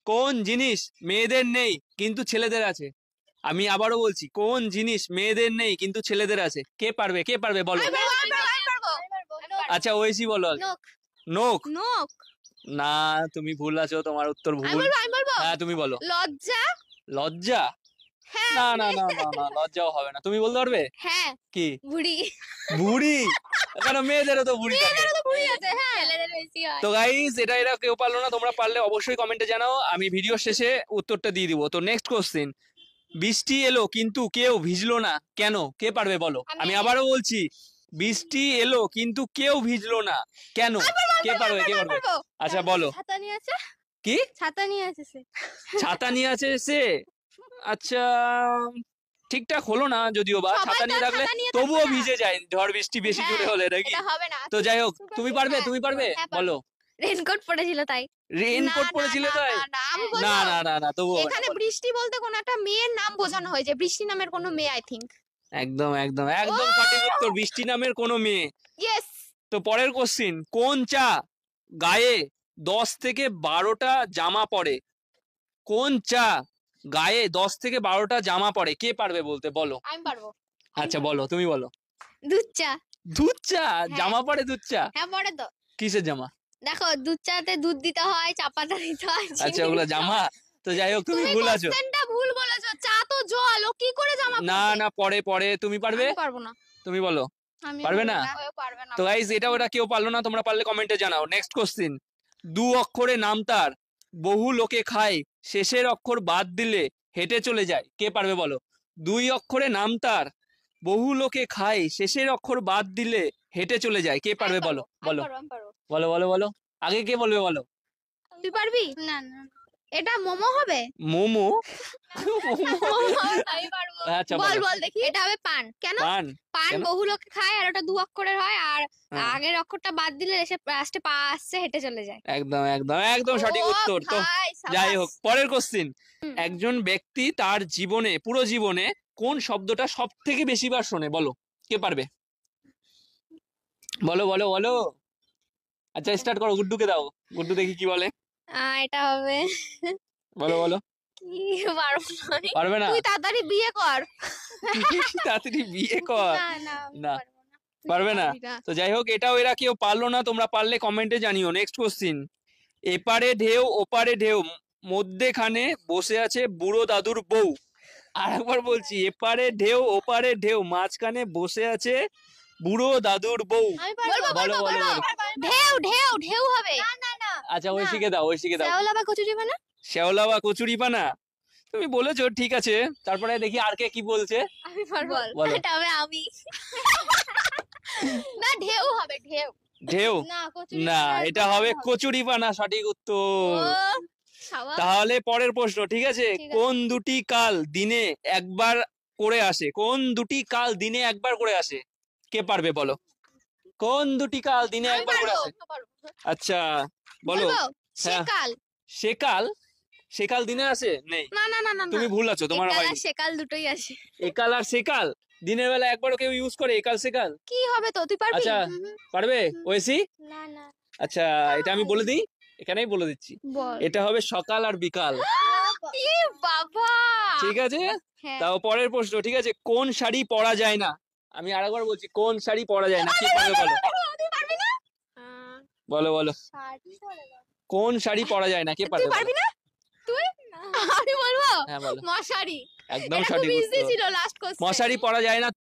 কোন জিনিস মেয়েদের নেই কিন্তু ছেলেদের আছে? আমি আবারও বলছি, কোন জিনিস মেয়েদের নেই কিন্তু ছেলেদের আছে? কে পারবে, কে পারবে বলো? আচ্ছা ঐশী বলো আগে। নোক। নোক? নোক না, তুমি ভুল আছো, তোমার উত্তর আমি ভুল। বলবো হ্যাঁ তুমি বলো। লজ্জা। লজ্জা? হ্যাঁ না না না না না, লজ্জাও হবে না। তুমি বলতে পারবে হ্যাঁ কি? বুড়ি। বুড়ি? কেন, মেয়েদেরও তো বুড়ি থাকে। মেয়েদেরও তো বুড়ি আছে, হ্যাঁ ছেলেদের বেশি হয়। তো গাইস, এটা কেউ পারলো না, তোমরা পারলে অবশ্যই কমেন্টে জানাও, আমি ভিডিও শেষে উত্তরটা দিয়ে দিব। তো নেক্সট কোশ্চেন, বৃষ্টি এলো কিন্তু কেউ ভিজলো না, কেন? কে পারবে বলো? আমি আবারও বলছি, বৃষ্টি এলো কিন্তু কেউ ভিজলো না, কেন? কে পারবে, কে পারবে? আচ্ছা বলো। ছাতা নিয়ে আছে। কি? ছাতা নিয়ে আছে সে। ছাতা নিয়ে আছে সে? আচ্ছা, ঠিকঠাক হলো না যদিও বা, সবাই ছাতা তো নিয়ে থাকলে ছাতা নিয়ে তবুও থাকে না। ভিজে যায় ঝড় বৃষ্টি বেশি হ্যাঁ, জোরে হলে, নাকি? এটা হবে না। তো যাই হোক, তুমি পারবে, হ্যাঁ, তুমি পারবে হ্যাঁ, পারবো। বলো। রেনকোট পড়েছিল তাই। রেইনকোট না, পরেছিলে না, তাই? না, না, আমি বলবো, না না না না, তবুও হবে না, এখানে বলো। বৃষ্টি বলতে কোন একটা মেয়ের নাম বোঝানো হয়েছে, বৃষ্টি নামের কোনো মেয়ে আই থিংক। একদম একদম একদম সঠিক উত্তর, বৃষ্টি নামের কোনো মেয়ে। ইয়েস। তো পরের কোশ্চিন, কোন চা গায়ে 10 থেকে 12টা জামা পড়ে? কোন চা গায়ে 10 থেকে 12টা জামা পড়ে? কে পারবে বলতে, বলো। আমি পারবো। আচ্ছা বলো, তুমি বলো। দুধ চা। দুধ চা? জামা পড়ে দুধ চা? হ্যাঁ পড়ে তো। কিসের জামা? দেখো, দুধ চাতে দুধ দিতে হয়, চা পাতা দিতে হয়, আচ্ছা, চিনি ওগুলো দিতে জামা? হয়। তো যাই হোক, তুমি ভুল আছো। কোশ্চেনটা ভুল বলেছো, চা তো জল, ও কি করে জামা না পরবে? না, পরে পরে। তুমি পারবে? আমি পারবো না। তুমি বলো। আমি পারবে না? ও পারবে না। তো গাইস, এটা ওটা কেউ পারলো না, তোমরা পারলে কমেন্টে জানাও। নেক্সট কোশ্চিন, 2 অক্ষরে নাম তার, বহু লোকে খায়, শেষের অক্ষর বাদ দিলে হেঁটে চলে যায়, কে পারবে বলো? 2 অক্ষরে নাম তার, বহু লোকে খায়, শেষের অক্ষর বাদ দিলে হেঁটে চলে যায়, কে পারবে বলো? বলো বলো বলো বলো, আগে কে বলবে বলো? তুই পারবি? না না, এটা মোমো হবে। মোমো? আমি পারবো। আচ্ছা বল বলো। বল দেখি। এটা হবে পান। কেন? পান? পান কেন? বহু লোকে খায়, আর ওটা 2 অক্ষরের হয়, আর হ্যাঁ। আগের অক্ষরটা বাদ দিলে এসে লাস্টে পা আসছে, হেঁটে চলে যায়। একদম একদম একদম সঠিক ও উত্তর। তো ভাই, যাই সাবাস। হোক, পরের কোশ্চিন, হুম। একজন ব্যক্তি তার জীবনে, পুরো জীবনে কোন শব্দটা সব থেকে বেশি বার শোনে, বলো। কে পারবে? বলো বলো বলো। আচ্ছা স্টার্ট করো, গুড্ডুকে দাও, গুড্ডু দেখি কি বলে। এটা হবে বলো বলো। কি, পারবো না আমি। পারবে না? তুই তাড়াতাড়ি বিয়ে কর। তাড়াতাড়ি বিয়ে কর? না না, আমি না, পারবো না। তুই পারবে না? পারবি না। তো যাই হোক, এটাও এরা কেউ পারলো না, তোমরা পারলে কমেন্টে জানিও। নেক্সট কোশ্চিন, এপারে ঢেউ ওপারে ঢেউ, মধ্যেখানে বসে আছে বুড়ো দাদুর বউ। আর একবার বলছি, এপারে ঢেউ ওপারে ঢেউ, মাঝখানে বসে আছে বুড়ো দাদুর বউ। আমি পারবো। বলো বলো বলো। ঢেউ ঢেউ ঢেউ হবে। না না না, আচ্ছা ঐশীকে দাও, ঐশীকে দাও। শ্যাওলা বা কচুরি বানা। শ্যাওলা বা কচুরি পানা? তুমি বলেছো, ঠিক আছে, তারপরে দেখি আর কে কি বলছে। আমি পারবো। বলো। এটা হবে আমি। না, ঢেউ হবে, ঢেউ। ঢেউ? না, কচুরি না, বানার এটা বানানো হবে কচুরি পানা, সঠিক উত্তর। ও, সাবাস। তাহলে পরের প্রশ্ন, ঠিক আছে, ঠিক আছে। কোন দুটি কাল দিনে একবার করে আসে? কোন দুটি কাল দিনে একবার করে আসে? কে পারবে বলো? কোন দুটি কাল দিনে আমি একবার করে পারবো। আসে? আচ্ছা বলো। বলবো? হ্যাঁ। সেকাল। সেকাল? সেকাল দিনে আসে? নেই, না না না না, তুমি ভুল আছো, তোমার একাল আর হয়নি। সেকাল দুটোই আসে। একাল আর সেকাল দিনের বেলা একবারও কেউ ইউজ করে? একাল সেকাল? কি হবে তো, তুই পারবি? আচ্ছা, পারবে ঐশী? না না। আচ্ছা, এটা আমি বলে দিই, এখানেই বলে দিচ্ছি, বল। এটা হবে সকাল আর বিকাল। ই বাবা। ঠিক আছে। হ্যাঁ। তাও পরের প্রশ্ন, ঠিক আছে, কোন শাড়ি পরা যায় না? আমি আরেকবার বলছি, কোন শাড়ি পরা যায় না, কে পারবে বলো? তুই পারবি না? বলো বলো, কোন শাড়ি পরা যায় না, কে তুই পারবে পারবি বলো? না? তুই? আমি বলবো? হ্যাঁ বলো। মশারি। একদম এটা খুব সঠিক ইজি উত্তর। ছিল, লাস্ট কোশ্চেন। মশারি পরা যায় না।